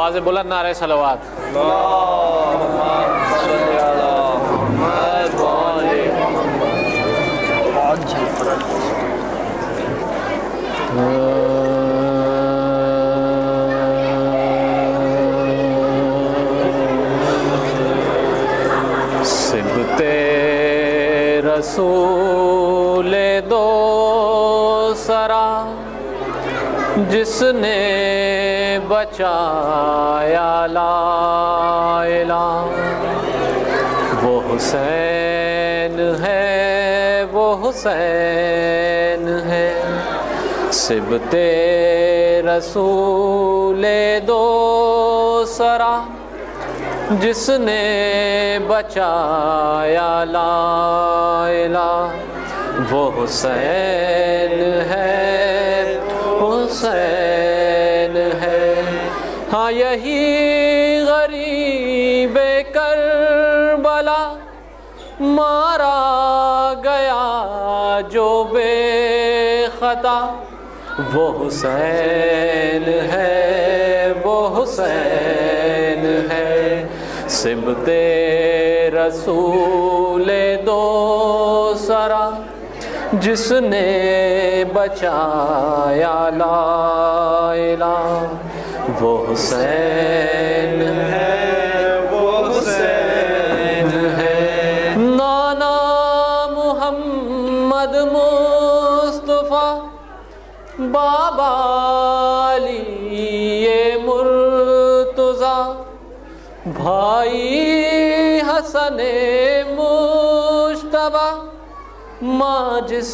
آواز بلند نعرہ صلوات. صبت رسول دو سرا جس نے بچایا لا الہ، وہ حسین ہے، وہ حسین ہے. صبت رسول دو سرا جس نے بچایا لا الہ، وہ حسین ہے، حسین ہے. ہاں یہی غریب کربلا مارا گیا جو بے خطا، وہ حسین ہے، وہ حسین ہے. صبت رسول دو سرا جس نے بچایا لا الہ، وہ حسین ہے، وہ حسین ہے. نانا محمد مصطفیٰ، بابا علی مرتضیٰ، بھائی حسن مجتبیٰ، ماں جس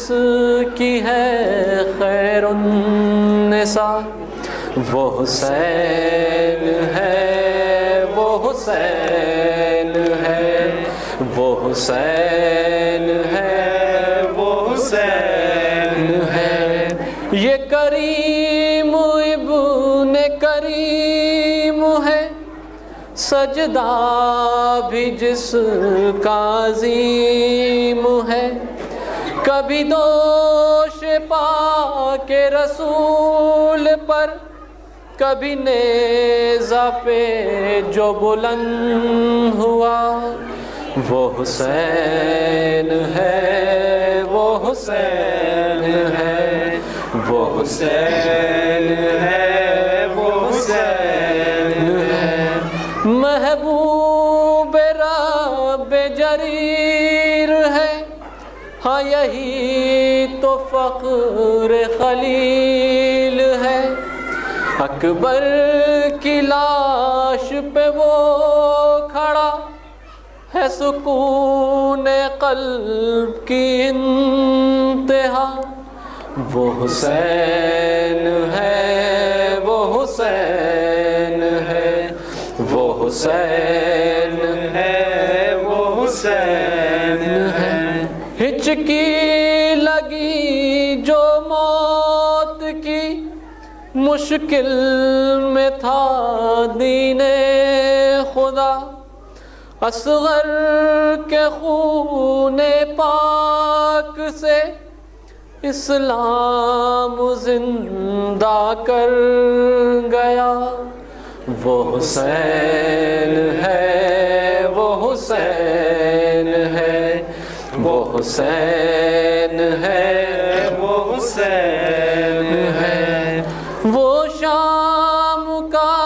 کی ہے خیر النساء، وہ حسین ہے، وہ حسین ہے، وہ حسین ہے، وہ حسین ہے. یہ کریم ابن کریم ہے، سجدہ بھی جس کا عظیم ہے. کبھی دوش پاک رسول پر، کبھی نیزہ پہ جو بلند ہوا، وہ حسین ہے، وہ حسین ہے، وہ حسین ہے، وہ حسین ہے. محبوب رب جریر ہے، ہاں یہی تو فخر خلیل ہے. اکبر کی لاش پہ وہ کھڑا ہے، سکون قلب کی انتہا، وہ حسین ہے، وہ حسین ہے، وہ حسین ہے، وہ حسین ہے. ہچکی لگی جو موت کی، مشکل میں تھا دین خدا، اصغر کے خون پاک سے اسلام زندہ کر گیا، وہ حسین ہے، وہ حسین ہے، وہ حسین ہے، وہ حسین ہے. وہ شام کا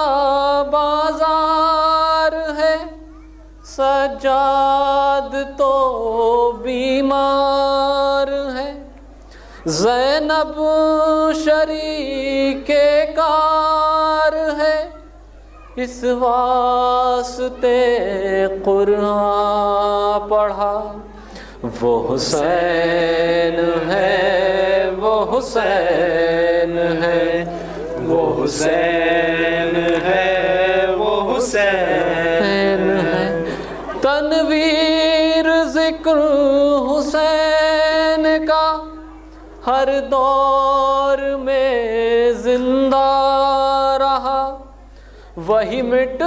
بازار ہے، سجاد تو بیمار ہے. زینب شریک کار ہے، اس واسطے قرآن پڑھا، وہ حسین ہے، وہ حسین ہے، وہ حسین ہے، وہ حسین ہے. تنویر ذکر حسین کا ہر دور میں زندہ رہا، وہی مٹ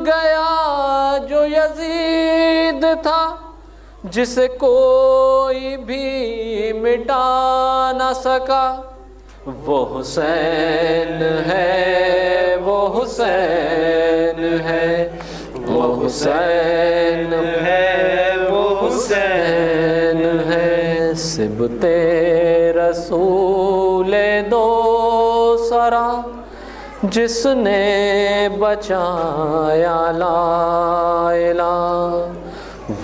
گیا جو یزید تھا، جسے کوئی بھی مٹا نہ سکا، وہ حسین ہے، وہ حسین ہے، وہ حسین ہے، وہ حسین ہے، سبط رسول دو سرا جس نے بچایا لا الہ،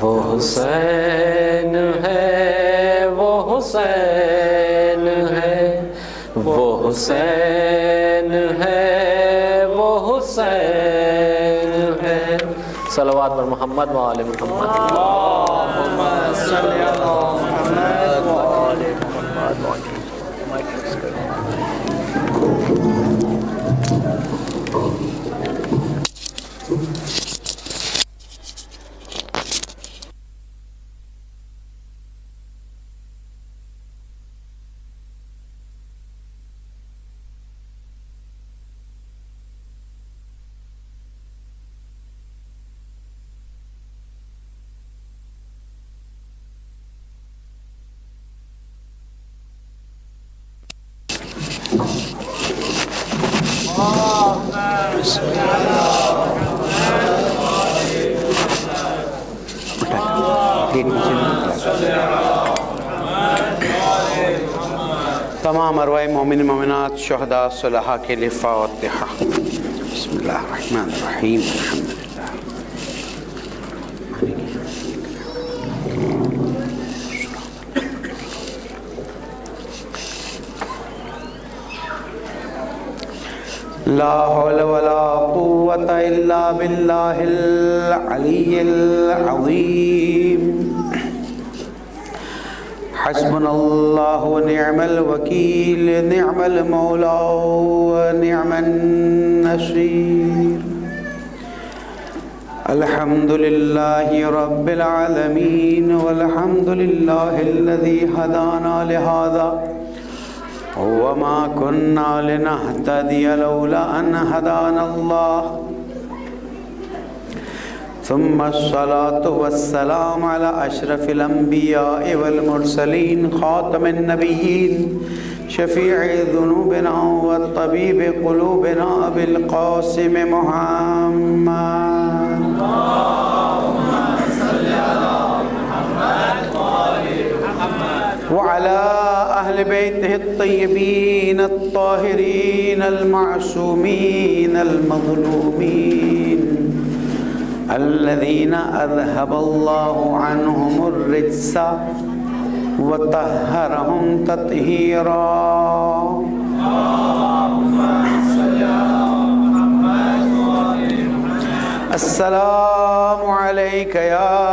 وہ حسین ہے، وہ حسین ہے، وہ حسین ہے، وہ حسین ہے۔ صلوات پر محمد و آل محمد۔ اللہم صلی علی محمد و آل محمد۔ تمام ارواح مومن مومنات شہداء صلحاء کے لیے فاتحہ۔ بسم اللہ الرحمن الرحیم، الحمدللہ۔ لا حول ولا قوة الا باللہ العلی العظیم۔ حسبنا اللہ ونعم الوکیل، نعم المولا ونعم النصیر۔ الحمد للہ رب العالمین، والحمد للہ الذی ہدانا لہذا وما كنا لنهتدي لولا أن هدانا الله، ثم الصلاة والسلام على أشرف الأنبياء والمرسلين، خاتم النبيين، شفيع ذنوبنا والطبيب قلوبنا، أبي القاسم محمد، اللهم صل على محمد وآل محمد، وعلى أهل بيته الطيبين الطاهرين المعصومين المظلومين، الذين أذهب الله عنهم الرجس وطهرهم تطهيرا۔ اللهم صل على محمد وآل محمد۔ السلام عليك يا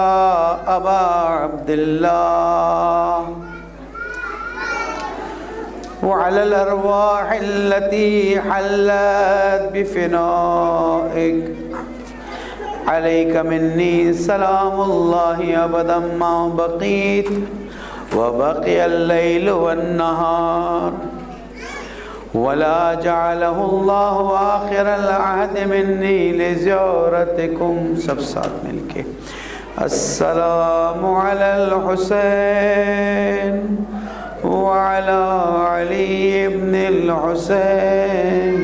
أبا عبد الله، وعلى الأرواح التي حلت بفنائك، عليك مني سلام الله أبدا ما بقيت وبقي الليل والنهار، ولا جعله الله آخر العهد مني لزيارتكم۔ سب ساتھ مل کے السلام على الحسين وعلى علي بن الحسين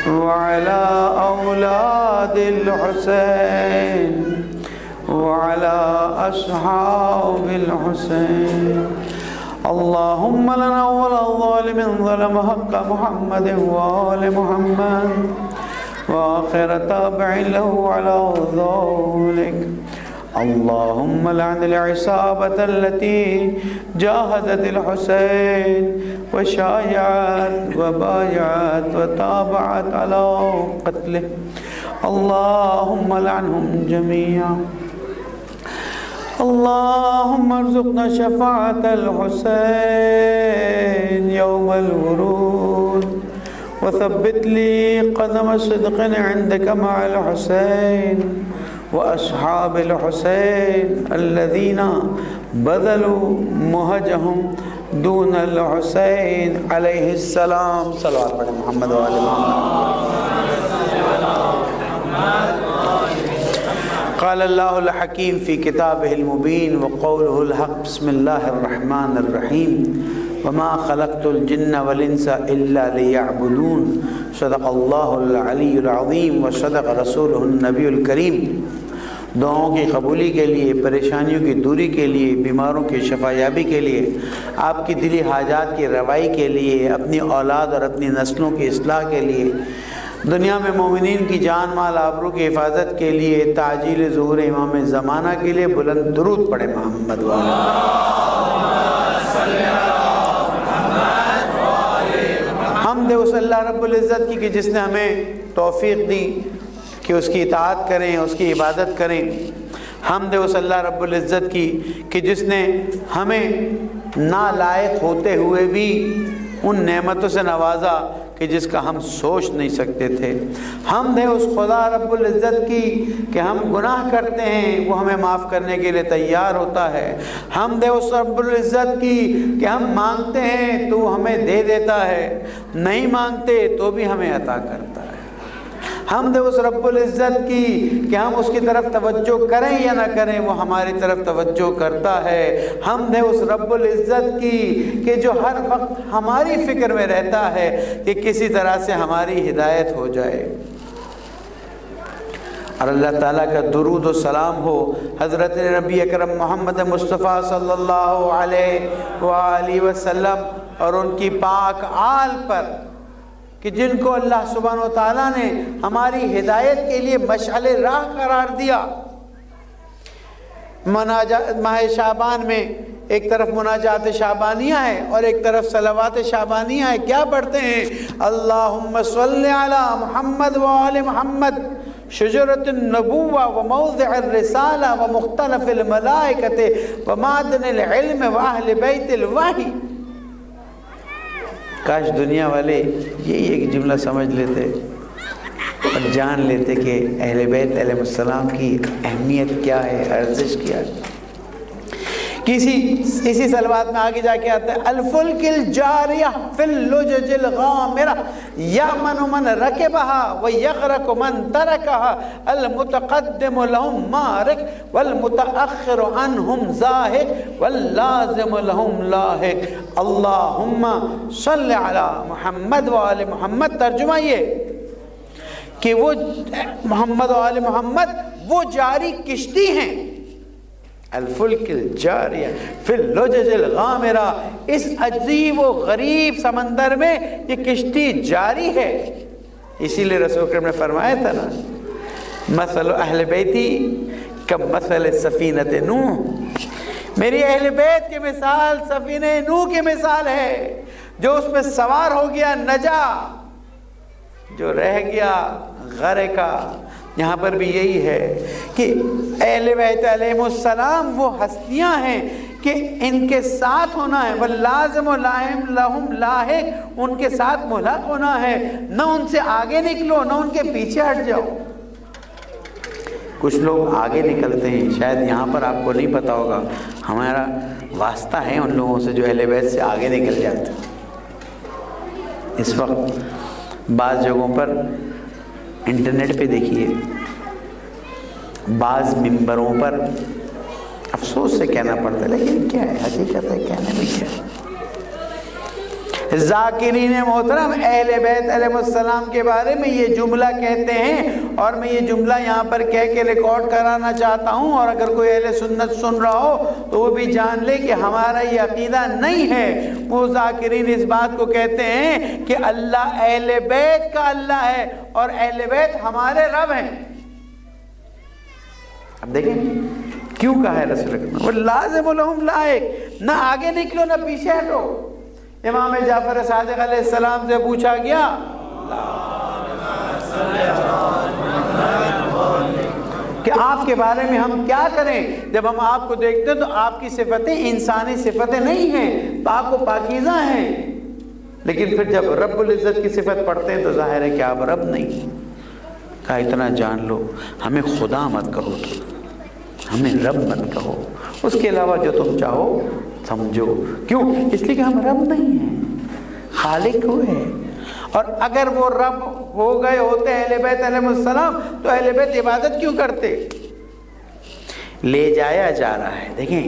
وعلى أولاد الحسين وعلى أصحاب الحسين، اللهم لنا ولا ظالم ظلم حق محمد وآل محمد، وآخر تابع له على ذلك، اللهم لعن العصابة التي جاهدت الحسين وشايعت وبايعت وتابعت على قتله، اللهم لعنهم جميعا، اللهم ارزقنا شفاعة الحسين يوم الورود، وثبت لي قدم صدق عندك مع الحسين وأصحاب الحسين الذين بذلوا مهجهم دون الحسين عليه السلام۔ صلوات پر محمد وآل محمد۔ قال اللہ الحکیم فی کتابہ المبین وقولہ الحق بسم اللہ الرحمن الرحیم وما خلقت الجن والانس الا لیعبدون صدق اللہ العلی العظیم وصدق رسولہ النبی الکریم۔ دعاؤں کی قبولی کے لیے، پریشانیوں کی دوری کے لیے، بیماروں کی شفا یابی کے لیے، آپ کی دلی حاجات کی روائی کے لیے، اپنی اولاد اور اپنی نسلوں کی اصلاح کے لیے، دنیا میں مومنین کی جان مال آبرو کی حفاظت کے لیے، تعجیل ظہور امام زمانہ کے لیے بلند درود پڑھے محمد والا۔ حمد اس اللہ رب العزت کی کہ جس نے ہمیں توفیق دی کہ اس کی اطاعت کریں، اس کی عبادت کریں۔ حمد اس اللہ رب العزت کی کہ جس نے ہمیں نالائق ہوتے ہوئے بھی ان نعمتوں سے نوازا کہ جس کا ہم سوچ نہیں سکتے تھے۔ حمد ہے اس خدا رب العزت کی کہ ہم گناہ کرتے ہیں وہ ہمیں معاف کرنے کے لیے تیار ہوتا ہے۔ حمد ہے اس رب العزت کی کہ ہم مانگتے ہیں تو وہ ہمیں دے دیتا ہے، نہیں مانگتے تو بھی ہمیں عطا کرتا ہے۔ حمد ہے اس رب العزت کی کہ ہم اس کی طرف توجہ کریں یا نہ کریں وہ ہماری طرف توجہ کرتا ہے۔ حمد ہے اس رب العزت کی کہ جو ہر وقت ہماری فکر میں رہتا ہے کہ کسی طرح سے ہماری ہدایت ہو جائے۔ اور اللہ تعالیٰ کا درود و سلام ہو حضرت نبی اکرم محمد مصطفیٰ صلی اللہ علیہ وآلہ وسلم اور ان کی پاک آل پر کہ جن کو اللہ سبحانہ وتعالیٰ نے ہماری ہدایت کے لیے مشعل راہ قرار دیا۔ ماہ شعبان میں ایک طرف مناجات شعبانیہ ہے اور ایک طرف صلوات شعبانیہ ہے۔ کیا پڑھتے ہیں؟ اللہم صلی علی محمد وآل محمد شجرۃ النبوہ وموضع الرسالہ ومختلف الملائکۃ ومعدن العلم واہل بیت الوحی۔ کاش دنیا والے یہی ایک جملہ سمجھ لیتے اور جان لیتے کہ اہل بیت علیہ السلام کی اہمیت کیا ہے، ارزش کیا ہے۔ اسی صلوات میں آگے جا کے آتا ہے الفلک الجاریہ فی اللجج الغامرہ یأمن من رکبها ویغرق من ترکها المتقدم لهم مارق والمتأخر عنهم زاہق واللازم لهم لاحق۔ اللہم صلی علی محمد وآل محمد۔ ترجمہ یہ کہ وہ محمد وآل محمد وہ جاری کشتی ہیں، الفلک الجاریہ فی اللجج الغامرہ، اس عجیب و غریب سمندر میں یہ کشتی جاری ہے۔ اسی لیے رسول کریم نے فرمایا تھا نا مثل اہل بیتی کمثل سفینۃ نوح، میری اہل بیت کی مثال سفینہ نوح کی مثال ہے، جو اس میں سوار ہو گیا نجا، جو رہ گیا غرقا۔ یہاں پر بھی یہی ہے کہ اہل بیت علیہ السلام وہ ہستیاں ہیں کہ ان کے ساتھ ہونا ہے، واللازم لہم لاحق، ان کے ساتھ ملحق ہونا ہے، نہ ان سے آگے نکلو نہ ان کے پیچھے ہٹ جاؤ۔ کچھ لوگ آگے نکلتے ہیں، شاید یہاں پر آپ کو نہیں پتا ہوگا، ہمارا واسطہ ہے ان لوگوں سے جو اہل بیت سے آگے نکل جاتے ہیں۔ اس وقت بعض جگہوں پر انٹرنیٹ پہ دیکھیے، بعض ممبروں پر افسوس سے کہنا پڑتا ہے لیکن کیا ہے، حقیقت ہے، کہنے میں کیا ہے، ذاکرین محترم اہل بیت علیہ السلام کے بارے میں یہ جملہ کہتے ہیں، اور میں یہ جملہ یہاں پر کہہ کے ریکارڈ کرانا چاہتا ہوں، اور اگر کوئی اہل سنت سن رہا ہو تو وہ بھی جان لے کہ ہمارا یہ عقیدہ نہیں ہے۔ وہ ذاکرین اس بات کو کہتے ہیں کہ اللہ اہل بیت کا اللہ ہے اور اہل بیت ہمارے رب ہیں۔ اب دیکھیں کیوں کہا ہے رسول اللہ، وہ لازم لہم لاحق، نہ آگے نکلو نہ پیچھے ہٹو۔ امام جعفر صادق علیہ السلام سے پوچھا گیا کہ آپ کے بارے میں ہم کیا کریں، جب ہم آپ کو دیکھتے ہیں تو آپ کی صفتیں انسانی صفتیں نہیں ہیں، پاک و پاکیزہ ہیں، لیکن پھر جب رب العزت کی صفت پڑھتے ہیں تو ظاہر ہے کہ آپ رب نہیں۔ کہا اتنا جان لو، ہمیں خدا مت کہو، ہمیں رب مت کہو، اس کے علاوہ جو تم چاہو سمجھو۔ کیوں؟ اس لیے کہ ہم رب نہیں ہیں، خالق ہوئے، اور اگر وہ رب ہو گئے ہوتے اہل بیت علیہ السلام تو اہل بیت عبادت کیوں کرتے؟ لے جایا جا رہا ہے. دیکھیں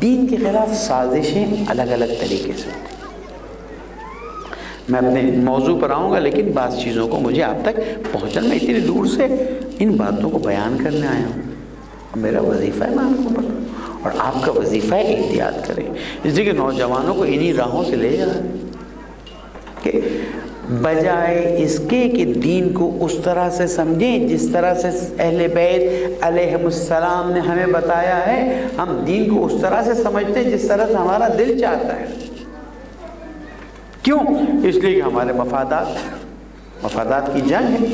دین کے خلاف سازشیں الگ الگ طریقے سے ہوتی ہیں. میں اپنے موضوع پر آؤں گا لیکن بعض چیزوں کو مجھے آپ تک پہنچنا، میں اتنی دور سے ان باتوں کو بیان کرنے آیا ہوں. میرا وظیفہ ہے میں آپ کو بتاؤں، اور آپ کا وظیفہ ہے احتیاط کریں. اس لیے کہ نوجوانوں کو انہی راہوں سے لے جا رہے ہیں کہ بجائے اس کے کہ دین کو اس طرح سے سمجھیں جس طرح سے اہل بیت علیہم السلام نے ہمیں بتایا ہے، ہم دین کو اس طرح سے سمجھتے ہیں جس طرح سے ہمارا دل چاہتا ہے. کیوں؟ اس لیے کہ ہمارے مفادات کی جنگ ہے،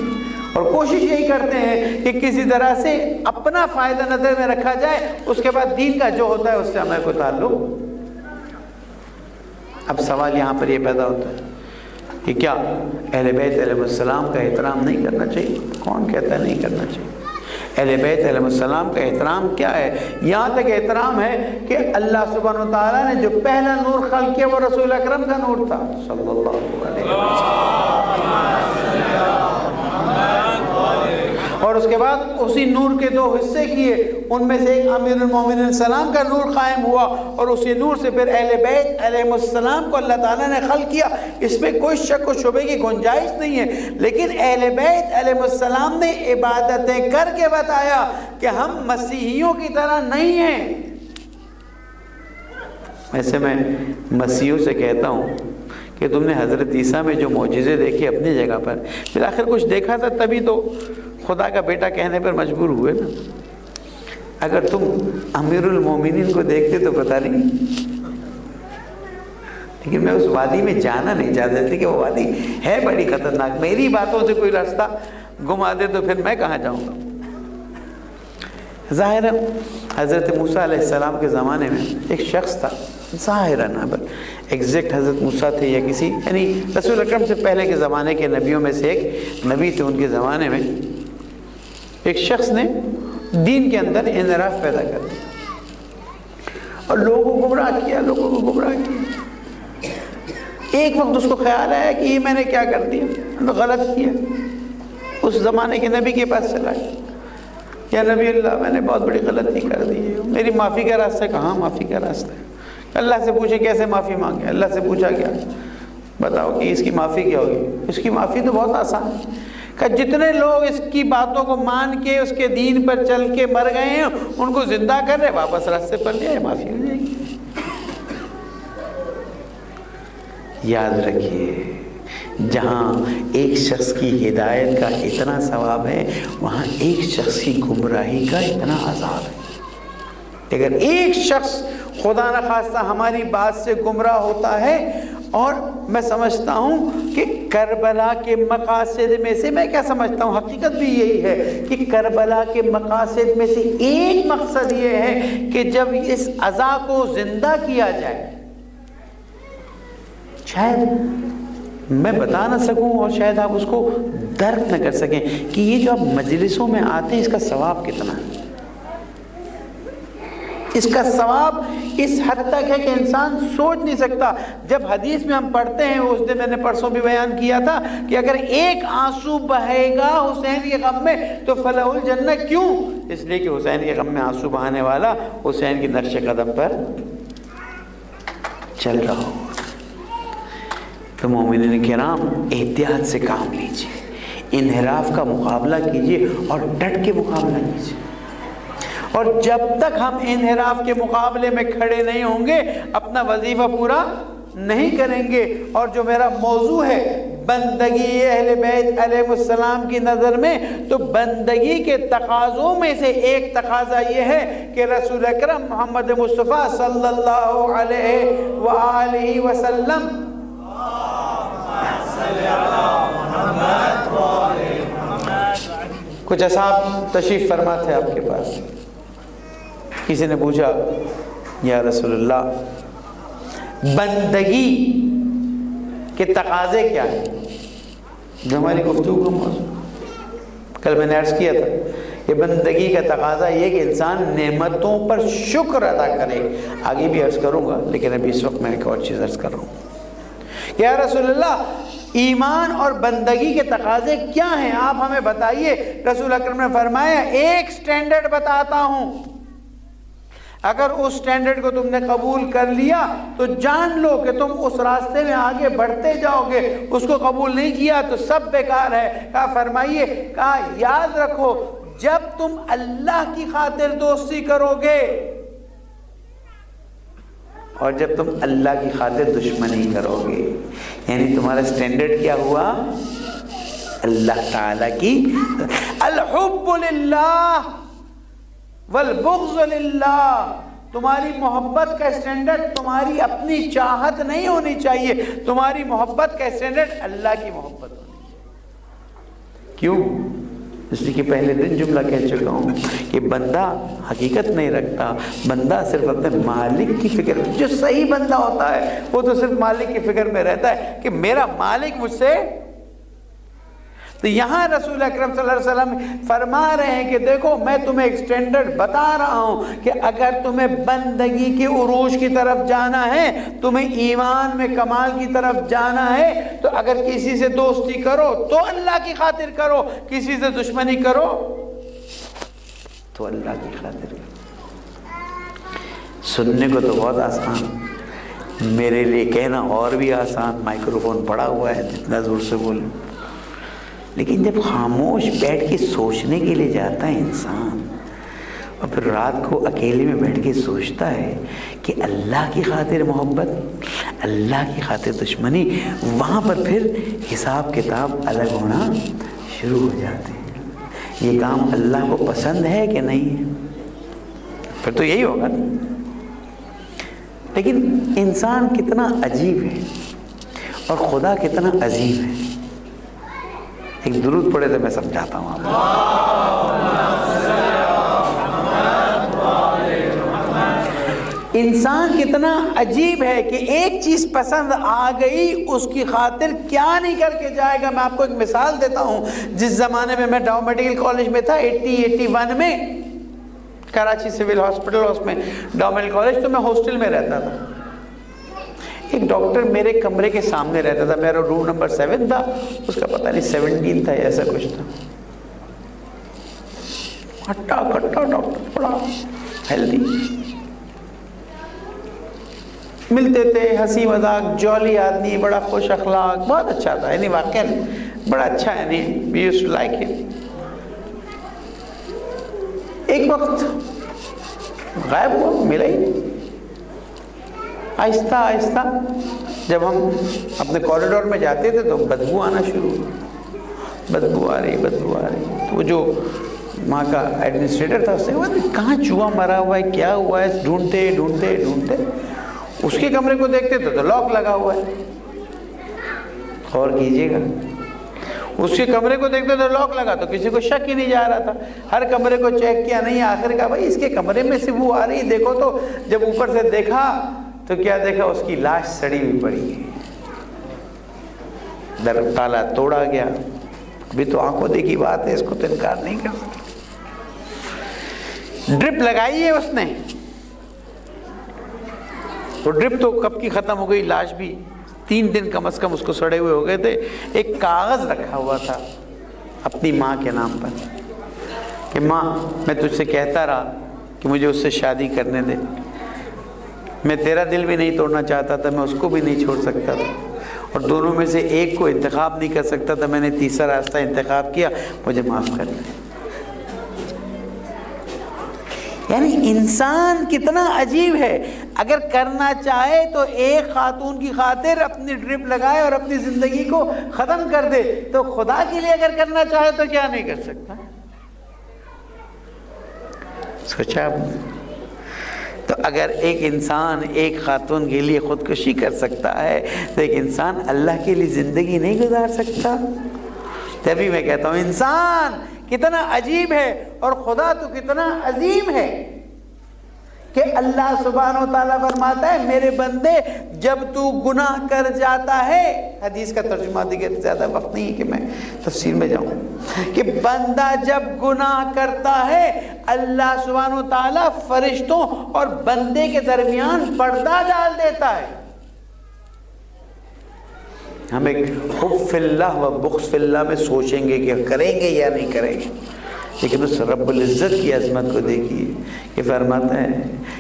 اور کوشش یہی کرتے ہیں کہ کسی طرح سے اپنا فائدہ نظر میں رکھا جائے، اس کے بعد دین کا جو ہوتا ہے اس سے ہمیں کوئی تعلق. اب سوال یہاں پر یہ پیدا ہوتا ہے کہ کیا اہل بیت علیہ السلام کا احترام نہیں کرنا چاہیے؟ کون کہتا ہے نہیں کرنا چاہیے؟ اہل بیت علیہ السلام کا احترام کیا ہے؟ یہاں تک احترام ہے کہ اللہ سبحانہ و تعالیٰ نے جو پہلا نور خلق کیا وہ رسول اکرم کا نور تھا صلی اللہ علیہ وسلم، اور اس کے بعد اسی نور کے 2 حصے کیے، ان میں سے ایک امیر المومنین السلام کا نور قائم ہوا، اور اسی نور سے پھر اہل بیت علیہ السلام کو اللہ تعالیٰ نے خلق کیا. اس میں کوئی شک و شبے کی گنجائش نہیں ہے. لیکن اہل بیت علیہ السلام نے عبادتیں کر کے بتایا کہ ہم مسیحیوں کی طرح نہیں ہیں. ویسے میں مسیحیوں سے کہتا ہوں کہ تم نے حضرت عیسیٰ میں جو معجزے دیکھے اپنی جگہ پر، پھر آخر کچھ دیکھا تھا تبھی تو خدا کا بیٹا کہنے پر مجبور ہوئے نا. اگر تم امیر المومنین کو دیکھتے تو پتہ نہیں. لیکن میں اس وادی میں جانا نہیں چاہتا تھا کہ وہ وادی ہے بڑی خطرناک. میری باتوں سے کوئی راستہ گما دے تو پھر میں کہاں جاؤں گا. ظاہراً حضرت موسیٰ علیہ السلام کے زمانے میں ایک شخص تھا، ظاہراً ایگزیکٹ حضرت موسیٰ تھے یا کسی یعنی رسول اکرم سے پہلے کے زمانے کے نبیوں میں سے ایک نبی تھے. ان کے زمانے میں ایک شخص نے دین کے اندر انحراف پیدا کر دیا اور لوگوں کو گمراہ کیا. ایک وقت اس کو خیال آیا کہ یہ میں نے کیا کر دیا، غلط کیا. اس زمانے کے نبی کے پاس چلا گیا، یا نبی اللہ میں نے بہت بڑی غلطی کر دی ہے، میری معافی کا راستہ. کہاں معافی کا راستہ ہے؟ اللہ سے پوچھے کیسے معافی مانگے. اللہ سے پوچھا کیا؟ بتاؤ کہ اس کی معافی کیا ہوگی. اس کی معافی تو بہت آسان ہے کہ جتنے لوگ اس کی باتوں کو مان کے اس کے دین پر چل کے مر گئے ہیں ان کو زندہ کر رہے، واپس راستے پر لے آئے، معافی ہو جائے گی. یاد رکھیے جہاں ایک شخص کی ہدایت کا اتنا ثواب ہے وہاں ایک شخص کی گمراہی کا اتنا عذاب ہے. اگر ایک شخص خدا نخواستہ ہماری بات سے گمراہ ہوتا ہے، اور میں سمجھتا ہوں کہ کربلا کے مقاصد میں سے، میں کیا سمجھتا ہوں حقیقت بھی یہی ہے کہ کربلا کے مقاصد میں سے ایک مقصد یہ ہے کہ جب اس عزا کو زندہ کیا جائے، شاید میں بتا نہ سکوں اور شاید آپ اس کو درک نہ کر سکیں کہ یہ جو آپ مجلسوں میں آتے ہیں اس کا ثواب کتنا ہے. اس کا ثواب اس حد تک ہے کہ انسان سوچ نہیں سکتا. جب حدیث میں ہم پڑھتے ہیں، اس دن میں نے پرسوں بھی بیان کیا تھا کہ اگر ایک آنسو بہے گا حسین کے غم میں تو فلاح الجنہ. کیوں؟ اس لیے کہ حسین کے غم میں آنسو بہانے والا حسین کی نقش قدم پر چل رہا ہو. تو مومنین کرام احتیاط سے کام لیجیے، انحراف کا مقابلہ کیجیے اور ڈٹ کے مقابلہ کیجیے. اور جب تک ہم انحراف کے مقابلے میں کھڑے نہیں ہوں گے اپنا وظیفہ پورا نہیں کریں گے. اور جو میرا موضوع ہے بندگی اہل بیت علیہ السلام کی نظر میں، تو بندگی کے تقاضوں میں سے ایک تقاضا یہ ہے کہ رسول اکرم محمد مصطفیٰ صلی اللہ علیہ وآلہ وسلم کچھ اصحاب تشریف فرما تھے آپ کے پاس. کسی نے پوچھا یا رسول اللہ بندگی کے تقاضے کیا ہیں؟ جو ہماری گفتگو کا موضوع کل میں نے عرض کیا تھا کہ بندگی کا تقاضا یہ کہ انسان نعمتوں پر شکر ادا کرے. آگے بھی عرض کروں گا لیکن ابھی اس وقت میں ایک اور چیز عرض کر رہا ہوں. یا رسول اللہ ایمان اور بندگی کے تقاضے کیا ہیں؟ آپ ہمیں بتائیے. رسول اکرم نے فرمایا ایک سٹینڈرڈ بتاتا ہوں اگر اس سٹینڈرڈ کو تم نے قبول کر لیا تو جان لو کہ تم اس راستے میں آگے بڑھتے جاؤ گے. اس کو قبول نہیں کیا تو سب بیکار ہے. کہا فرمائیے، کہا یاد رکھو جب تم اللہ کی خاطر دوستی کرو گے اور جب تم اللہ کی خاطر دشمنی کرو گے، یعنی تمہارا سٹینڈرڈ کیا ہوا؟ اللہ تعالیٰ کی. الحب للہ والبغض للہ. تمہاری محبت کا سٹینڈرڈ تمہاری اپنی چاہت نہیں ہونی چاہیے، تمہاری محبت کا سٹینڈرڈ اللہ کی محبت ہونی چاہیے. کیوں؟ اس لیے کہ پہلے دن جملہ کہہ چکا ہوں کہ بندہ حقیقت نہیں رکھتا، بندہ صرف اپنے مالک کی فکر. جو صحیح بندہ ہوتا ہے وہ تو صرف مالک کی فکر میں رہتا ہے کہ میرا مالک مجھ سے. تو یہاں رسول اکرم صلی اللہ علیہ وسلم فرما رہے ہیں کہ دیکھو میں تمہیں ایک سٹینڈرڈ بتا رہا ہوں کہ اگر تمہیں بندگی کے عروج کی طرف جانا ہے، تمہیں ایمان میں کمال کی طرف جانا ہے، تو اگر کسی سے دوستی کرو تو اللہ کی خاطر کرو، کسی سے دشمنی کرو تو اللہ کی خاطر کرو. سننے کو تو بہت آسان، میرے لیے کہنا اور بھی آسان. مائکروفون پڑا ہوا ہے جتنا زور سے بولوں، لیکن جب خاموش بیٹھ کے سوچنے کے لیے جاتا ہے انسان اور پھر رات کو اکیلے میں بیٹھ کے سوچتا ہے کہ اللہ کی خاطر محبت، اللہ کی خاطر دشمنی، وہاں پر پھر حساب کتاب الگ ہونا شروع ہو جاتے ہیں. یہ کام اللہ کو پسند ہے کہ نہیں ہے؟ پھر تو یہی ہوگا. لیکن انسان کتنا عجیب ہے اور خدا کتنا عظیم ہے. ایک درود پڑھے تو میں سمجھاتا ہوں آپ کو. انسان کتنا عجیب ہے کہ ایک چیز پسند آ گئی اس کی خاطر کیا نہیں کر کے جائے گا. میں آپ کو ایک مثال دیتا ہوں. جس زمانے میں ڈاؤ میڈیکل کالج میں تھا 81 میں، کراچی سول ہاسپٹل، اس میں ڈاؤ میڈیکل کالج، تو میں ہاسٹل میں رہتا تھا. ایک ڈاکٹر میرے کمرے کے سامنے رہتا تھا. میرا روم نمبر 7 تھا، اس کا پتہ نہیں 17 تھا ایسا کچھ تھا. ہٹا کٹا ڈاکٹر، بڑا ہیلدی، ملتے تھے، ہنسی مذاق، جولی آدمی، بڑا خوش اخلاق، بہت اچھا تھا. یعنی واقعی بڑا اچھا، یعنی وی یوزڈ ٹو لائک ہم. ایک وقت غائب ہوا، ملا ہی نہیں. آہستہ آہستہ جب ہم اپنے کوریڈور میں جاتے تھے تو بدبو آنا شروع ہوئی. بدبو آ رہی، بدبو آ رہی. تو وہ جو وہاں کا ایڈمنسٹریٹر تھا، اس نے کہاں چوہا مرا ہوا ہے، کیا ہوا ہے، ڈھونڈتے ڈھونڈتے ڈھونڈتے اس کے کمرے کو دیکھتے تو لاک لگا ہوا ہے. غور کیجیے گا، اس کے کمرے کو دیکھتے تو لاک لگا، تو کسی کو شک ہی نہیں جا رہا تھا. ہر کمرے کو چیک کیا، نہیں. آخر کا بھائی اس کے کمرے میں سے وہ آ رہی، دیکھو. تو جب اوپر سے دیکھا تو کیا دیکھا؟ اس کی لاش سڑی ہوئی پڑی ہے. در تالا توڑا گیا. ابھی تو آنکھوں دیکھی بات ہے، اس کو تو انکار نہیں کر سکتا. ڈرپ لگائی ہے اس نے، تو ڈرپ تو کب کی ختم ہو گئی. لاش بھی 3 دن کم از کم اس کو سڑے ہوئے ہو گئے تھے. ایک کاغذ رکھا ہوا تھا اپنی ماں کے نام پر کہ ماں میں تجھ سے کہتا رہا کہ مجھے اس سے شادی کرنے دے. میں تیرا دل بھی نہیں توڑنا چاہتا تھا، میں اس کو بھی نہیں چھوڑ سکتا تھا، اور دونوں میں سے ایک کو انتخاب نہیں کر سکتا تھا. میں نے تیسرا راستہ انتخاب کیا، مجھے معاف کر دے. یعنی انسان کتنا عجیب ہے. اگر کرنا چاہے تو ایک خاتون کی خاطر اپنی ڈرپ لگائے اور اپنی زندگی کو ختم کر دے، تو خدا کے لیے اگر کرنا چاہے تو کیا نہیں کر سکتا؟ سوچا آپ نے؟ تو اگر ایک انسان ایک خاتون کے لیے خودکشی کر سکتا ہے تو ایک انسان اللہ کے لیے زندگی نہیں گزار سکتا؟ تبھی میں کہتا ہوں انسان کتنا عجیب ہے اور خدا تو کتنا عظیم ہے کہ اللہ سبحانہ و تعالیٰ فرماتا ہے میرے بندے جب تو گناہ کر جاتا ہے. حدیث کا ترجمہ دیگر زیادہ وقت نہیں ہے کہ میں تفسیر میں جاؤں، کہ بندہ جب گناہ کرتا ہے اللہ سبحانہ و تعالیٰ فرشتوں اور بندے کے درمیان پردہ ڈال دیتا ہے. ہم ایک حب فی اللہ و بغض فی اللہ میں سوچیں گے کہ کریں گے یا نہیں کریں گے. لیکن اس رب العزت کی عظمت کو دیکھیے کہ فرماتا ہے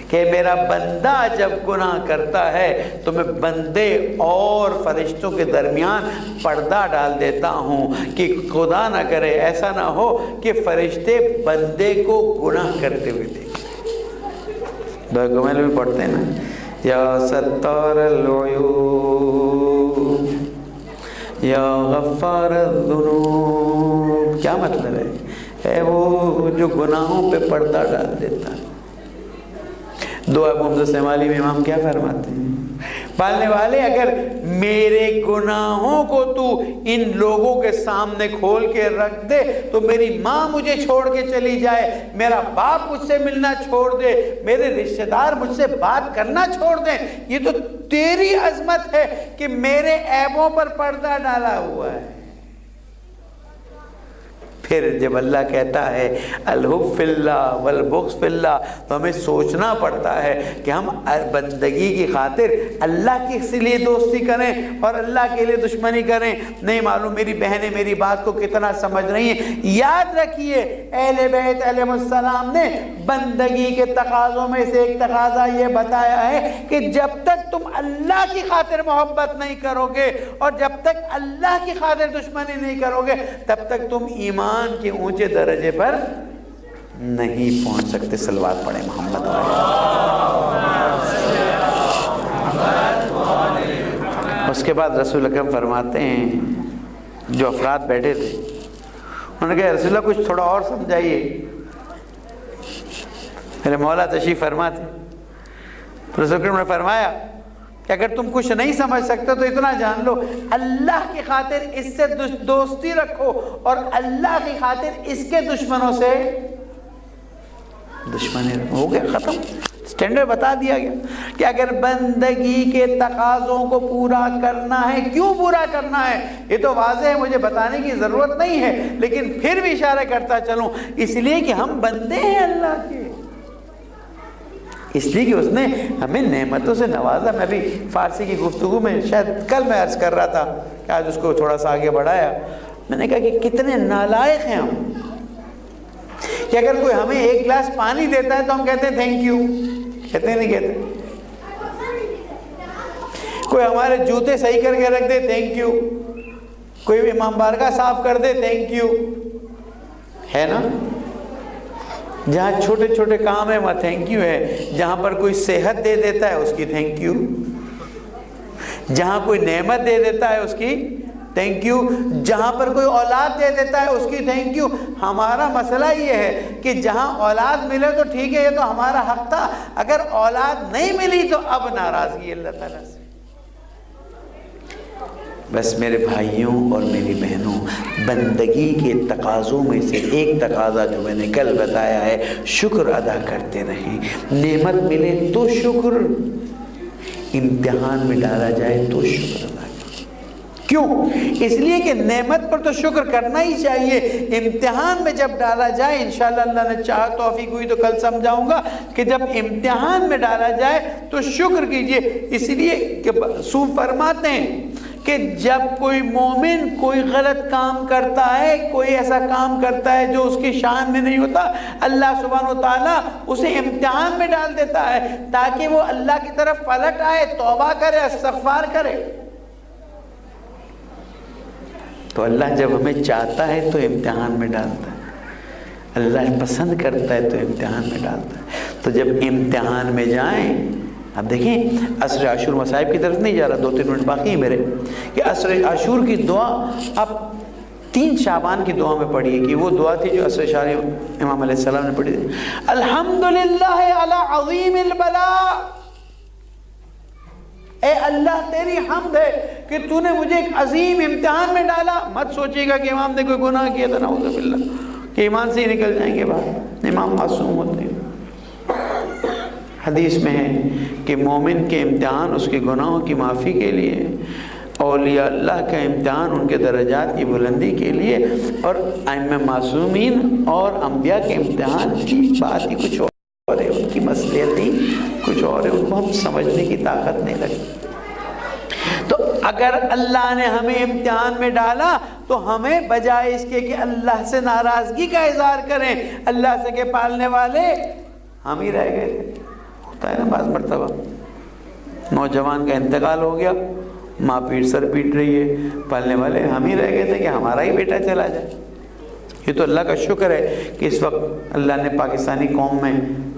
کہ میرا بندہ جب گناہ کرتا ہے تو میں بندے اور فرشتوں کے درمیان پردہ ڈال دیتا ہوں کہ خدا نہ کرے ایسا نہ ہو کہ فرشتے بندے کو گناہ کرتے ہوئے دیکھیں۔ دعا کمیل میں پڑھتے ہیں نا، یا ستار العیوب یا غفار الذنوب، کیا مطلب ہے؟ اے وہ جو گناہوں پہ پردہ ڈال دیتا ہے۔ دعا محمد سیمالی میں امام کیا فرماتے ہیں؟ پالنے والے اگر میرے گناہوں کو تو ان لوگوں کے سامنے کھول کے رکھ دے تو میری ماں مجھے چھوڑ کے چلی جائے، میرا باپ مجھ سے ملنا چھوڑ دے، میرے رشتہ دار مجھ سے بات کرنا چھوڑ دیں، یہ تو تیری عظمت ہے کہ میرے عیبوں پر پردہ ڈالا ہوا ہے۔ پھر جب اللہ کہتا ہے الحب فی اللہ والبغض فی اللہ تو ہمیں سوچنا پڑتا ہے کہ ہم بندگی کی خاطر اللہ کے لیے دوستی کریں اور اللہ کے لیے دشمنی کریں۔ نہیں معلوم میری بہنیں میری بات کو کتنا سمجھ رہی ہیں۔ یاد رکھیے اہل بیت علیہ السلام نے بندگی کے تقاضوں میں سے ایک تقاضا یہ بتایا ہے کہ جب تک تم اللہ کی خاطر محبت نہیں کرو گے اور جب تک اللہ کی خاطر دشمنی نہیں کرو گے تب تک تم ایمان کے اونچے درجے پر نہیں پہنچ سکتے۔ صلوات پڑھیں محمد علیہ۔ اس کے بعد رسول اکرم فرماتے ہیں، جو افراد بیٹھے تھے انہوں نے کہا رسول اللہ کچھ تھوڑا اور سمجھائیے۔ میرے مولا تشریف فرما تھے، رسول اکرم نے فرمایا کہ اگر تم کچھ نہیں سمجھ سکتے تو اتنا جان لو اللہ کی خاطر اس سے دوستی رکھو اور اللہ کی خاطر اس کے دشمنوں سے دشمنی رکھو۔ ہو گیا، ختم، سٹینڈرڈ بتا دیا گیا کہ اگر بندگی کے تقاضوں کو پورا کرنا ہے، کیوں پورا کرنا ہے یہ تو واضح ہے، مجھے بتانے کی ضرورت نہیں ہے، لیکن پھر بھی اشارہ کرتا چلوں اس لیے کہ ہم بندے ہیں اللہ کے، اس لیے کہ اس نے ہمیں نعمتوں سے نوازا۔ میں بھی فارسی کی گفتگو میں شاید کل میں عرض کر رہا تھا کہ آج اس کو تھوڑا سا آگے بڑھایا، میں نے کہا کہ کتنے نالائق ہیں ہم کہ اگر کوئی ہمیں ایک گلاس پانی دیتا ہے تو ہم کہتے ہیں تھینک یو، کہتے ہیں نہیں کہتے؟ کوئی ہمارے جوتے صحیح کر کے رکھ دے تھینک یو، کوئی امام بارگاہ صاف کر دے تھینک یو، ہے نا؟ جہاں چھوٹے چھوٹے کام ہے وہاں تھینک یو ہے، جہاں پر کوئی صحت دے دیتا ہے اس کی تھینک یو، جہاں کوئی نعمت دے دیتا ہے اس کی تھینک یو، جہاں پر کوئی اولاد دے دیتا ہے اس کی تھینک یو۔ ہمارا مسئلہ یہ ہے کہ جہاں اولاد ملے تو ٹھیک ہے، یہ تو ہمارا حق تھا، اگر اولاد نہیں ملی تو اب ناراضگی اللہ تعالیٰ سے۔ بس میرے بھائیوں اور میری بہنوں، بندگی کے تقاضوں میں سے ایک تقاضا جو میں نے کل بتایا ہے، شکر ادا کرتے رہیں۔ نعمت ملے تو شکر، امتحان میں ڈالا جائے تو شکر ادا کریں۔ کیوں؟ اس لیے کہ نعمت پر تو شکر کرنا ہی چاہیے، امتحان میں جب ڈالا جائے انشاءاللہ اللہ نے چاہا توفیق ہوئی تو کل سمجھاؤں گا کہ جب امتحان میں ڈالا جائے تو شکر کیجئے۔ اس لیے کہ رسول فرماتے ہیں کہ جب کوئی مومن کوئی غلط کام کرتا ہے، کوئی ایسا کام کرتا ہے جو اس کی شان میں نہیں ہوتا، اللہ سبحانہ وتعالیٰ اسے امتحان میں ڈال دیتا ہے تاکہ وہ اللہ کی طرف پلٹ آئے، توبہ کرے، استغفار کرے۔ تو اللہ جب ہمیں چاہتا ہے تو امتحان میں ڈالتا ہے، اللہ پسند کرتا ہے تو امتحان میں ڈالتا ہے۔ تو جب امتحان میں جائیں، اب دیکھیں عصر عاشور مصائب کی طرف نہیں جا رہا، 2-3 منٹ باقی ہیں میرے، کہ عصر عاشور کی دعا آپ 3 شعبان کی دعا میں پڑھیے کہ وہ دعا تھی جو عصر شار امام علیہ السلام نے پڑھی تھی، الحمدللہ علی عظیم البلاء، اے اللہ تیری حمد ہے کہ تو نے مجھے ایک عظیم امتحان میں ڈالا۔ مت سوچیے گا کہ امام نے کوئی گناہ کیا تھا، نعوذ باللہ، کہ ایمان سے ہی نکل جائیں گے باہر، امام معصوم ہوتے ہیں۔ حدیث میں ہے کہ مومن کے امتحان اس کے گناہوں کی معافی کے لیے، اولیاء اللہ کا امتحان ان کے درجات کی بلندی کے لیے، اور ائمہ معصومین اور انبیاء کے امتحان کی بات ہی کچھ اور ہے، ان کی مصلحت ہی کچھ اور ہے، ان کو ہم سمجھنے کی طاقت نہیں لگتی۔ تو اگر اللہ نے ہمیں امتحان میں ڈالا تو ہمیں بجائے اس کے کہ اللہ سے ناراضگی کا اظہار کریں، اللہ سے کہ پالنے والے ہم ہی رہ گئے تھے۔ ہوتا ہے نا بعض مرتبہ، نوجوان کا انتقال ہو گیا، ماں پیٹ سر پیٹ رہی ہے، پالنے والے ہم ہی رہ گئے تھے کہ ہمارا ہی بیٹا چلا جائے۔ یہ تو اللہ کا شکر ہے کہ اس وقت اللہ نے پاکستانی قوم میں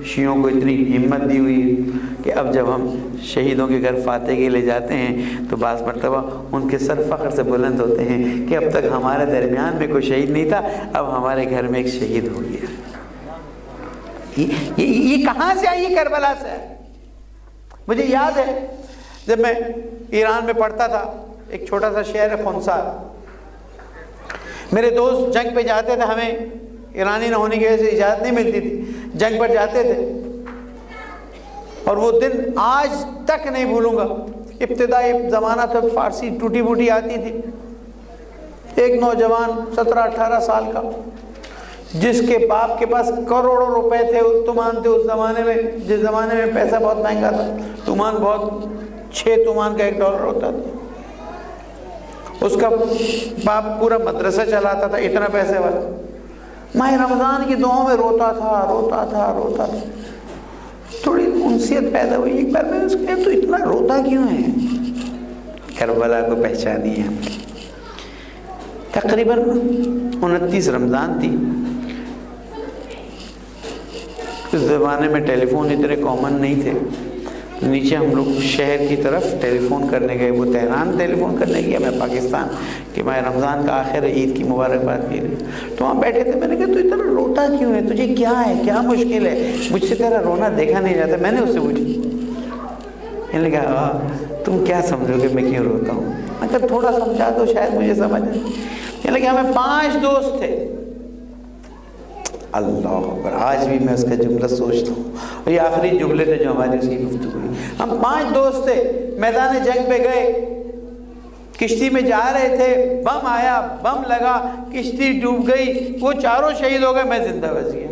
شیعوں کو اتنی ہمت دی ہوئی ہے کہ اب جب ہم شہیدوں کے گھر فاتح کے لے جاتے ہیں تو بعض مرتبہ ان کے سر فخر سے بلند ہوتے ہیں کہ اب تک ہمارے درمیان میں کوئی شہید نہیں تھا، اب ہمارے گھر میں ایک شہید ہو گیا۔ یہ کہاں سے آئی؟ کربلا سے۔ مجھے یاد ہے جب میں ایران میں پڑھتا تھا، ایک چھوٹا سا شہر ہے خنسار، میرے دوست جنگ پہ جاتے تھے، ہمیں ایرانی نہ ہونے کی وجہ سے اجازت نہیں ملتی تھی، جنگ پر جاتے تھے، اور وہ دن آج تک نہیں بھولوں گا۔ ابتدائی زمانہ تھا، فارسی ٹوٹی بوٹی آتی تھی، ایک نوجوان 17-18 سال کا جس کے باپ کے پاس کروڑوں روپے تھے، تومان تھے اس زمانے میں، جس زمانے میں پیسہ بہت مہنگا تھا، تومان بہت 6 تومان کا $1 ہوتا تھا۔ اس کا باپ پورا مدرسہ چلاتا تھا، اتنا پیسے والا، ماہ رمضان کی دعاؤں میں روتا تھا۔ تھوڑی انسیت پیدا ہوئی، ایک بار میں نے اس کو کہا تو اتنا روتا کیوں ہے؟ کربلا کو پہچانی ہے۔ تقریباً 29 رمضان تھی، اس زمانے میں ٹیلی فون اتنے کامن نہیں تھے، نیچے ہم لوگ شہر کی طرف ٹیلی فون کرنے گئے، وہ تہران ٹیلی فون کرنے گیا، میں پاکستان، کہ میں رمضان کا آخر ہے، عید کی مبارکباد کے لیے۔ تو وہاں بیٹھے تھے، میں نے کہا تو اتنا روتا کیوں ہے، تجھے کیا ہے، کیا مشکل ہے؟ مجھ سے تیرا رونا دیکھا نہیں جاتا۔ میں نے اس سے پوچھا، میں نے کہا تم کیا سمجھو کہ میں کیوں روتا ہوں؟ میں کہا تھوڑا سمجھا دو شاید مجھے سمجھ آئے۔ میں نے کہا ہمیں 5 دوست تھے، اللہ اکبر، آج بھی میں اس کا جملہ سوچتا ہوں، اور یہ آخری جملے تھے جو ہماری اس کی گفتگو ہوئی۔ ہم 5 دوست تھے، میدان جنگ پہ گئے، کشتی میں جا رہے تھے، بم آیا، بم لگا، کشتی ڈوب گئی، وہ چاروں شہید ہو گئے، میں زندہ بچ گیا۔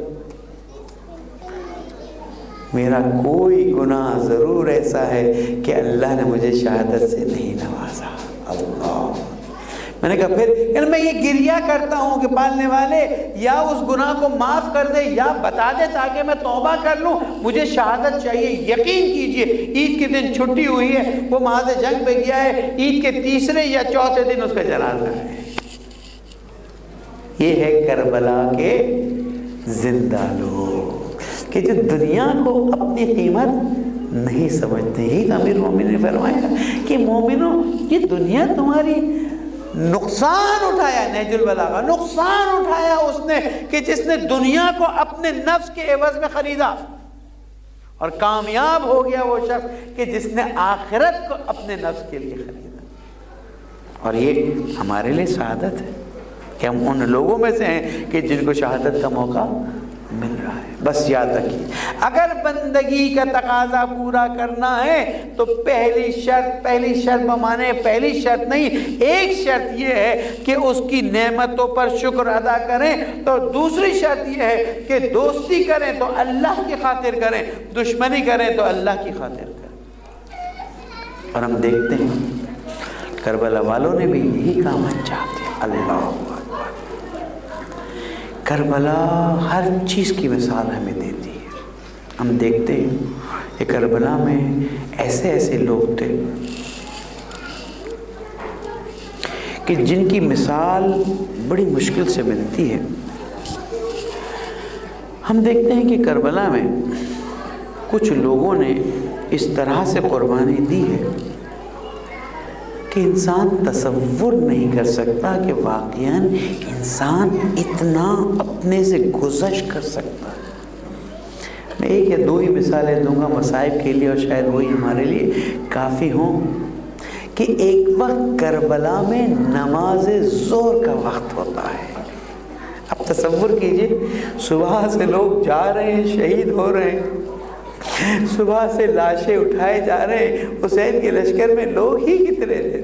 میرا کوئی گناہ ضرور ایسا ہے کہ اللہ نے مجھے شہادت سے نہیں نوازا۔ اللہ، میں نے کہا پھر میں یہ گریہ کرتا ہوں کہ پالنے والے یا اس گناہ کو معاف کر دے یا بتا دے تاکہ میں توبہ کر لوں، مجھے شہادت چاہیے۔ یقین کیجئے عید کے دن چھٹی ہوئی ہے، وہ مہاذ جنگ پہ گیا ہے، عید کے 3 یا 4 دن اس کا جنازہ ہے۔ یہ ہے کربلا کے زندہ لوگ کہ جو دنیا کو اپنی قیمت نہیں سمجھتے۔ ہی امیر مومن نے فرمایا کہ مومنوں، یہ دنیا تمہاری نقصان اٹھایا، نہج البلاغہ، نقصان اٹھایا اس نے کہ جس نے دنیا کو اپنے نفس کے عوض میں خریدا، اور کامیاب ہو گیا وہ شخص کہ جس نے آخرت کو اپنے نفس کے لیے خریدا۔ اور یہ ہمارے لیے شہادت ہے کہ ہم ان لوگوں میں سے ہیں کہ جن کو شہادت کا موقع مل رہا ہے۔ بس یاد رکھیے، اگر بندگی کا تقاضا پورا کرنا ہے تو پہلی شرط بمانے پہلی شرط نہیں، ایک شرط یہ ہے کہ اس کی نعمتوں پر شکر ادا کریں، تو دوسری شرط یہ ہے کہ دوستی کریں تو اللہ کی خاطر کریں، دشمنی کریں تو اللہ کی خاطر کریں۔ اور ہم دیکھتے ہیں کربلا والوں نے بھی یہی کام انجام دیا۔ اللہ، کربلا ہر چیز کی مثال ہمیں دیتی ہے۔ ہم دیکھتے ہیں کہ کربلا میں ایسے لوگ تھے کہ جن کی مثال بڑی مشکل سے ملتی ہے۔ ہم دیکھتے ہیں کہ کربلا میں کچھ لوگوں نے اس طرح سے قربانی دی ہے کہ انسان تصور نہیں کر سکتا کہ واقعاً انسان اتنا اپنے سے گزش کر سکتا ہے۔ میں 1 یا 2 ہی مثالیں دوں گا مصائب کے لیے، اور شاید وہی ہمارے لیے کافی ہوں، کہ ایک وقت کربلا میں نماز ظہر کا وقت ہوتا ہے۔ اب تصور کیجئے، صبح سے لوگ جا رہے ہیں، شہید ہو رہے ہیں، صبح سے لاشیں اٹھائے جا رہے ہیں، حسین کے لشکر میں لوگ ہی کتنے تھے،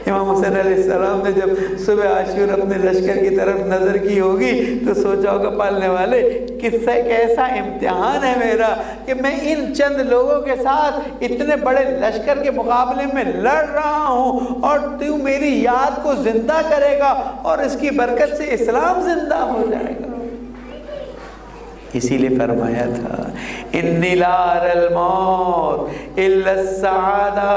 امام حسین علیہ السلام نے جب صبح عاشور اپنے لشکر کی طرف نظر کی ہوگی تو سوچا ہوگا پالنے والے کیسا امتحان ہے میرا کہ میں ان چند لوگوں کے ساتھ اتنے بڑے لشکر کے مقابلے میں لڑ رہا ہوں اور تو میری یاد کو زندہ کرے گا اور اس کی برکت سے اسلام زندہ ہو جائے گا۔ اسی لیے فرمایا تھا انی لا اری الموت الا السعادہ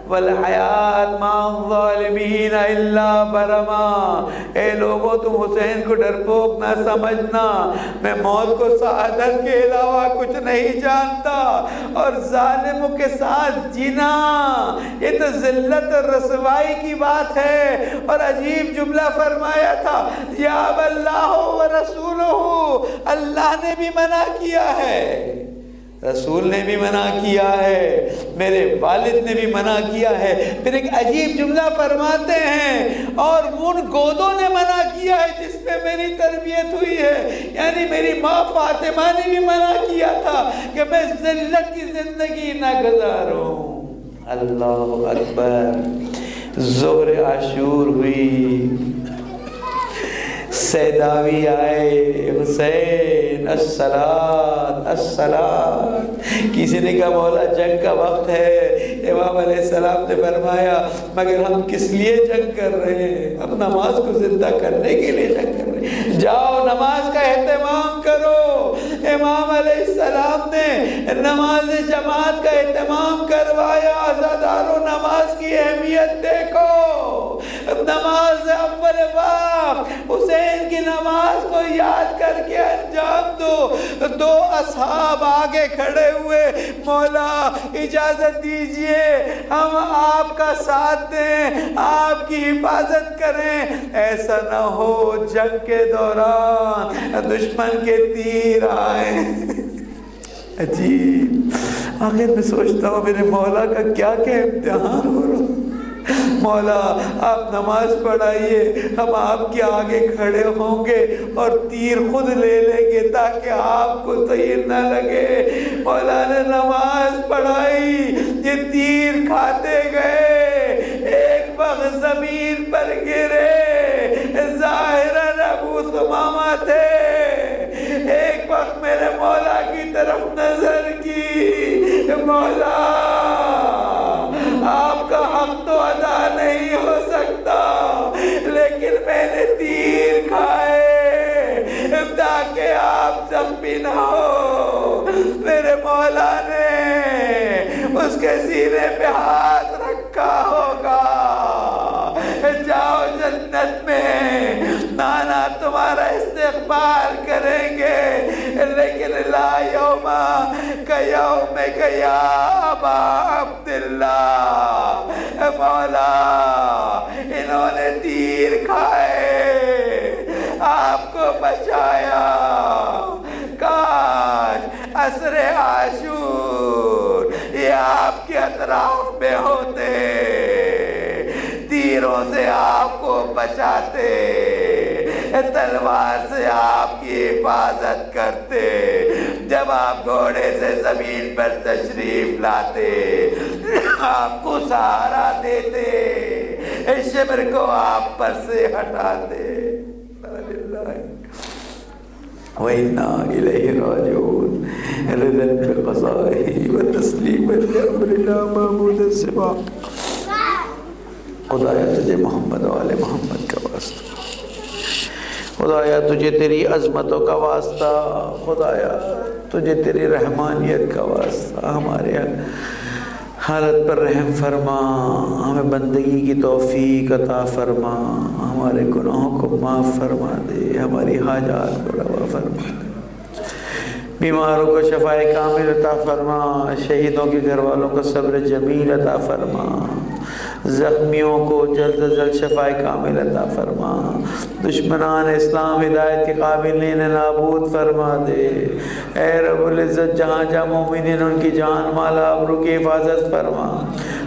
والحیات مع الظالمین الا برما۔ اے لوگوں تم حسین کو ڈرپوک نہ سمجھنا، میں موت کو سعادت کے علاوہ کچھ نہیں جانتا، اور ظالموں کے ساتھ جینا یہ تو ذلت اور رسوائی کی بات ہے۔ اور عجیب جملہ فرمایا تھا یا اللہ و رسولہ، اللہ نے بھی منع کیا ہے، رسول نے بھی منع کیا ہے، میرے والد نے بھی منع کیا ہے۔ پھر ایک عجیب جملہ فرماتے ہیں اور ان گودوں نے منع کیا ہے جس پہ میری تربیت ہوئی ہے، یعنی میری ماں فاطمہ نے بھی منع کیا تھا کہ میں ذلت کی زندگی نہ گزاروں۔ اللہ اکبر۔ ظہر عاشور ہوئی، سیداوی آئے، حسین الصلاۃ الصلاۃ۔ کسی نے کہا مولا جنگ کا وقت ہے، امام علیہ السلام نے فرمایا مگر ہم کس لیے جنگ کر رہے ہیں؟ ہم نماز کو زندہ کرنے کے لیے جنگ کر رہے ہیں، جاؤ نماز کا اہتمام کرو۔ امام علیہ السلام نے نماز جماعت کا اہتمام کروایا۔ عزادارو نماز کی اہمیت دیکھو، نماز اول وقت حسین کی نماز کو یاد کر کے انجام دو۔ دو اصحاب آگے کھڑے ہوئے، مولا اجازت دیجئے ہم آپ کا ساتھ دیں، آپ کی حفاظت کریں، ایسا نہ ہو جنگ کے دوران دشمن کے تیر آئیں۔ عجیب۔ آخر میں سوچتا ہوں میرے مولا کا کیا کیا امتحان ہو رہا۔ مولا آپ نماز پڑھائیے، ہم آپ کے آگے کھڑے ہوں گے اور تیر خود لے لیں گے تاکہ آپ کو تیر نہ لگے۔ مولا نے نماز پڑھائی، یہ تیر کھاتے گئے، ایک وقت زمین پر گرے، ظاہراً ابو ثمامہ تھے۔ ایک وقت میرے مولا کی طرف نظر کی، مولا آپ کا حق تو ادا نہیں ہو سکتا، لیکن میں نے تیر کھائے تاکہ آپ زخمی نہ ہو۔ میرے مولا نے اس کے سینے پہ ہاتھ رکھا ہوگا، جاؤ جنت میں نانا تمہارا استقبال کریں گے، لیکن لا یوم کیومک یا ابا عبداللہ۔ مولا انہوں نے تیر کھائے، آپ کو بچایا، کاش عصر عاشور یہ آپ کے اطراف میں ہوتے، تیروں سے آپ کو بچاتے، تلوار سے آپ کی حفاظت کرتے، جب آپ گھوڑے سے زمین پر تشریف لاتے آپ کو سہارا دیتے، شبر کو آپ پر سے ہٹاتے۔ وَإِنَّا إِلَيْهِ رَاجِعُونَ رِضًا بِقَضَائِهِ وَتَسْلِيمًا لِأَمْرِ لَا مَعْبُودَ سِوَاهُ۔ خدایا تجھے محمد و آل محمد کا واسطہ، خدایا تجھے تیری عظمتوں کا واسطہ، خدایا تجھے تیری رحمانیت کا واسطہ، ہمارے حالت پر رحم فرما، ہمیں بندگی کی توفیق عطا فرما، ہمارے گناہوں کو معاف فرما دے، ہماری حاجات کو روا فرما دے، بیماروں کو شفائے کامل عطا فرما، شہیدوں کے گھر والوں کو صبر جمیل عطا فرما، زخمیوں کو جلد از جلد شفائے کامل عطا فرما، دشمنان اسلام ہدایت کے قابلین نابود فرما دے۔ اے رب العزت جہاں جہاں مومنین ان کی جان مال آبرو کی حفاظت فرما،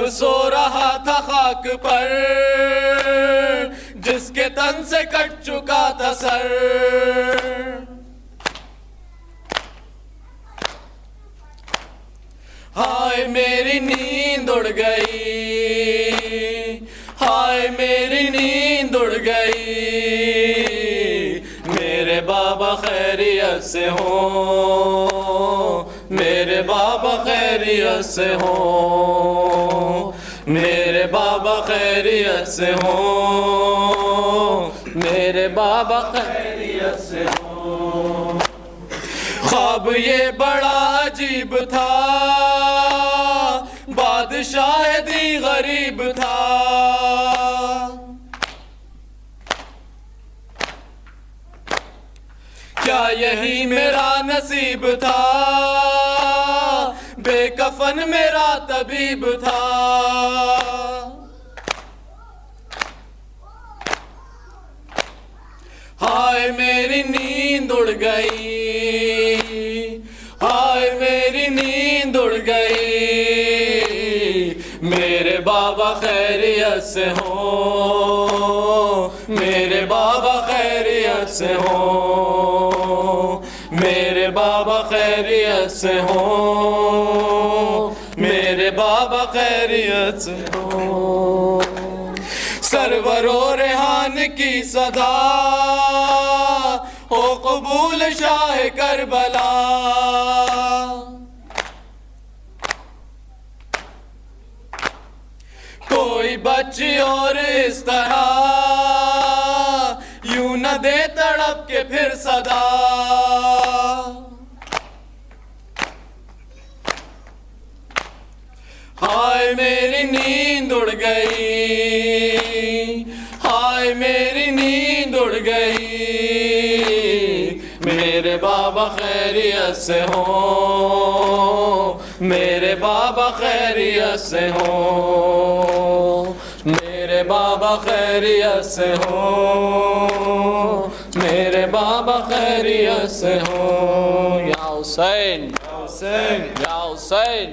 باپ سو رہا تھا خاک پر جس کے تن سے کٹ چکا تھا سر. ہائے میری نیند اڑ گئی، ہائے میری نیند اڑ گئی، میرے بابا خیریت سے ہوں، میرے بابا خیریت سے ہوں، میرے بابا خیریت سے ہوں، میرے بابا خیریت سے ہوں. خواب یہ بڑا عجیب تھا، بادشاہ دی غریب تھا. کیا یہی میرا نصیب تھا، بے کفن میرا طبیب تھا. ہائے میری نیند اڑ گئی، ہائے میری نیند اڑ گئی، میرے بابا خیریت سے ہوں، میرے بابا خیریت سے ہوں، میرے بابا خیریت سے ہوں، میرے بابا خیریت سے ہوں. سرور و ریحان کی صدا ہو قبول شاہ کربلا. کوئی بچی اور اس طرح یوں نہ دے تڑپ کے پھر صدا. ہائے میری نیند اڑ گئی، ہائے میری نیند اڑ گئی، میرے بابا خیریت سے ہوں، میرے بابا خیریت سے ہوں، میرے بابا خیریت سے ہوں، میرے بابا خیریت سے ہوں. یا حسین، یا حسین، یا حسین.